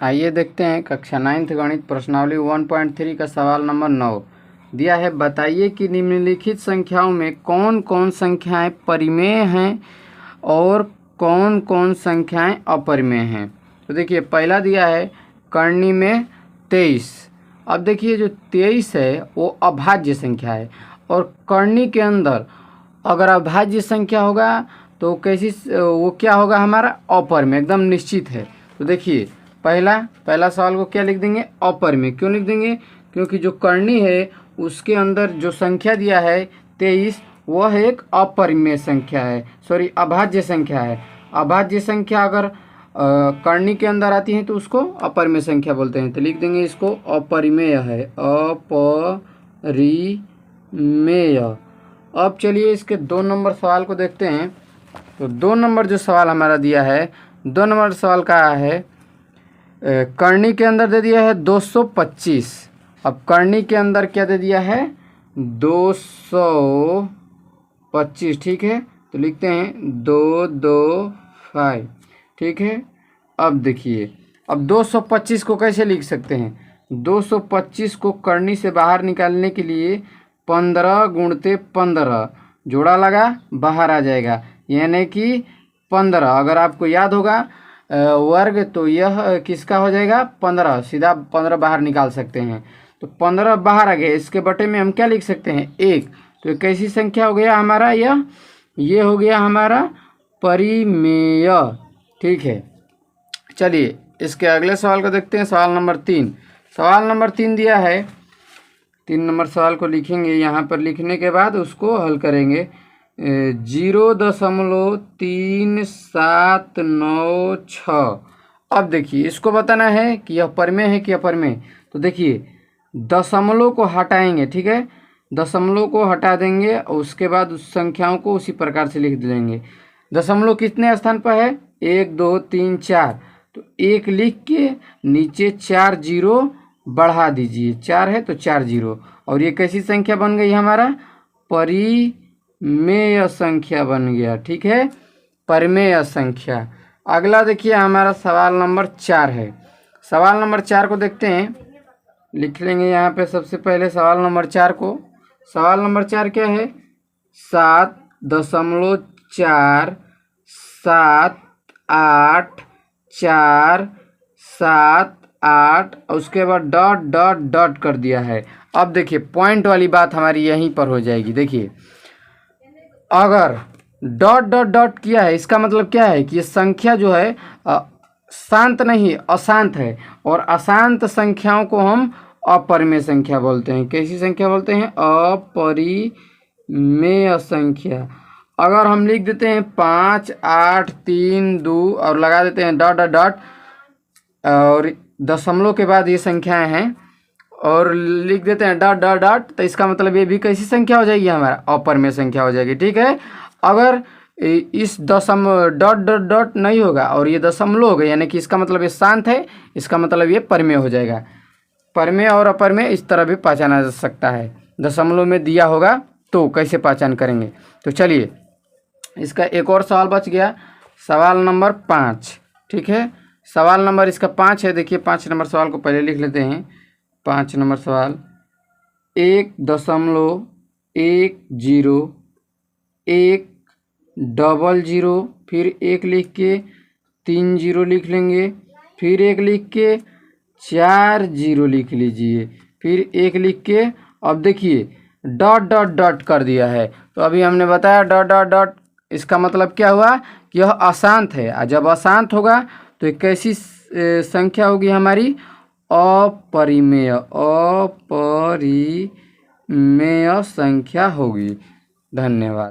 आइए देखते हैं कक्षा 9th गणित प्रश्नावली 1.3 का सवाल नंबर 9 दिया है। बताइए कि निम्नलिखित संख्याओं में कौन कौन संख्याएं परिमेय हैं और कौन कौन संख्याएं अपरिमेय हैं। तो देखिए पहला दिया है करनी में 23। अब देखिए जो 23 है वो अभाज्य संख्या है और करनी के अंदर अगर अभाज्य संख्या होगा तो कैसी वो क्या होगा हमारा अपरिमेय, एकदम निश्चित है। तो देखिए पहला सवाल को क्या लिख देंगे, अपरिमेय। क्यों लिख देंगे, क्योंकि जो करनी है उसके अंदर जो संख्या दिया है 23 वह एक अपरिमेय संख्या है, सॉरी अभाज्य संख्या है। अभाज्य संख्या अगर करनी के अंदर आती है तो उसको अपरिमेय संख्या बोलते हैं। तो लिख देंगे इसको अपरिमेय है, अपरिमेय। अब चलिए इसके 2 नंबर सवाल को देखते हैं। तो 2 नंबर जो सवाल हमारा दिया है, 2 नंबर सवाल का है करनी के अंदर दे दिया है 225। अब करनी के अंदर क्या दे दिया है 225, ठीक है। तो लिखते हैं 225, ठीक है। अब देखिए अब 225 को कैसे लिख सकते हैं, 225 को करनी से बाहर निकालने के लिए 15 गुणते 15 जोड़ा लगा बाहर आ जाएगा, यानी कि 15। अगर आपको याद होगा वर्ग तो यह किसका हो जाएगा 15, सीधा 15 बाहर निकाल सकते हैं। तो 15 बाहर आ गए, इसके बटे में हम क्या लिख सकते हैं 1। तो कैसी संख्या हो गया हमारा, ये हो गया हमारा परिमेय, ठीक है। चलिए इसके अगले सवाल को देखते हैं, सवाल नंबर 3। सवाल नंबर 3 दिया है, 3 नंबर सवाल को लिखेंगे, यहाँ पर लिखने के बाद उसको हल करेंगे। 0.3796। अब देखिए इसको बताना है कि यह परिमेय है कि अपरिमेय। तो देखिए दशमलव को हटाएंगे, ठीक है, दशमलव को हटा देंगे और उसके बाद उस संख्याओं को उसी प्रकार से लिख देंगे। दशमलव कितने स्थान पर है 1 2 3 4, तो 1 लिख के नीचे 4 जीरो बढ़ा दीजिए, 4 है तो 4 जीरो, और ये कैसी संख्या बन गई हमारा परिमेय संख्या बन गया, ठीक है, परिमेय संख्या। अगला देखिए हमारा सवाल नंबर 4 है। सवाल नंबर 4 को देखते हैं, लिख लेंगे यहाँ पे सबसे पहले सवाल नंबर 4 को। सवाल नंबर 4 क्या है 7.478478 और उसके बाद डॉट डॉट डॉट कर दिया है। अब देखिए पॉइंट वाली बात हमारी यहीं पर हो जाएगी। देखिए अगर डॉट डॉट डॉट किया है इसका मतलब क्या है कि ये संख्या जो है शांत नहीं अशांत है, और अशांत संख्याओं को हम अपरिमेय संख्या बोलते हैं। कैसी संख्या बोलते हैं, अपरिमेय संख्या। अगर हम लिख देते हैं 5 8 3 2 और लगा देते हैं डॉट डॉट डॉट और दशमलव के बाद ये संख्याएं हैं और लिख देते हैं डॉट डॉट डॉट, तो इसका मतलब ये भी कैसी संख्या हो जाएगी हमारा अपरिमेय संख्या हो जाएगी, ठीक है। अगर इस दशमलव डॉट डॉट डॉट नहीं होगा और ये दशमलव हो गया, यानी कि इसका मतलब ये शांत है, इसका मतलब ये परिमेय हो जाएगा। परिमेय और अपरिमेय इस तरह भी पहचाना जा सकता है, दशमलव में दिया होगा तो कैसे पहचान करेंगे। तो चलिए इसका एक और सवाल बच गया, सवाल नंबर 5, ठीक है। सवाल नंबर इसका 5 है। देखिए 5 नंबर सवाल को पहले लिख लेते हैं। 5 नंबर सवाल 1.10 फिर 1 लिख के 3 जीरो लिख लेंगे, फिर 1 लिख के 4 जीरो लिख लीजिए, फिर 1 लिख के अब देखिए डॉट डॉट डॉट कर दिया है। तो अभी हमने बताया डॉट डॉट डॉट, इसका मतलब क्या हुआ कि यह अशांत है, और जब अशांत होगा तो एक कैसी संख्या होगी हमारी अपरिमेय, अपरिमेय संख्या होगी। धन्यवाद।